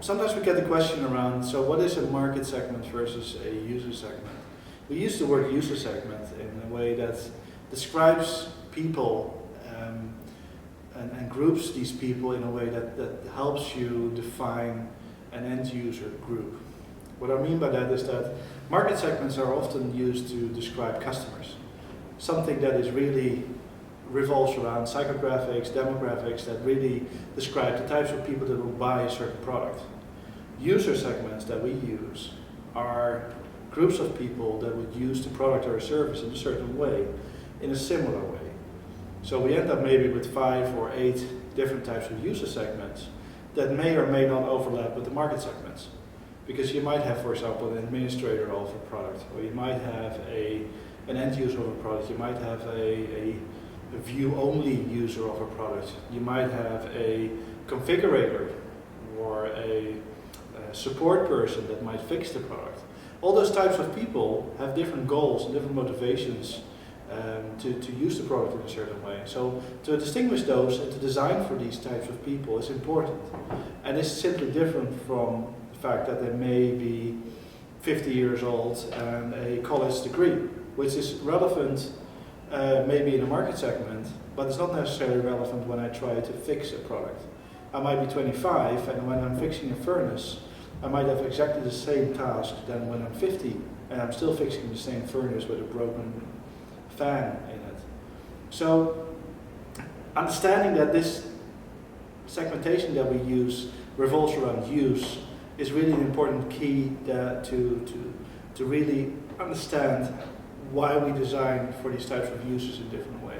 sometimes we get the question around, so what is a market segment versus a user segment? We use the word user segment in a way that describes people and groups these people in a way that helps you define an end user group. What I mean by that is that market segments are often used to describe customers. Something that is really revolves around psychographics, demographics that really describe the types of people that will buy a certain product. User segments that we use are groups of people that would use the product or a service in a certain way, in a similar way. So we end up maybe with 5 or 8 different types of user segments that may or may not overlap with the market segments. Because you might have, for example, an administrator of a product, or you might have an end user of a product, you might have a view-only user of a product, you might have a configurator or a support person that might fix the product. All those types of people have different goals and different motivations to use the product in a certain way. So to distinguish those and to design for these types of people is important. And it's simply different from the fact that they may be 50 years old and a college degree, which is relevant maybe in a market segment, but it's not necessarily relevant when I try to fix a product. I might be 25, and when I'm fixing a furnace, I might have exactly the same task than when I'm 50, and I'm still fixing the same furnace with a broken fan in it. So, understanding that this segmentation that we use revolves around use is really an important key to really understand why we design for these types of uses in different ways.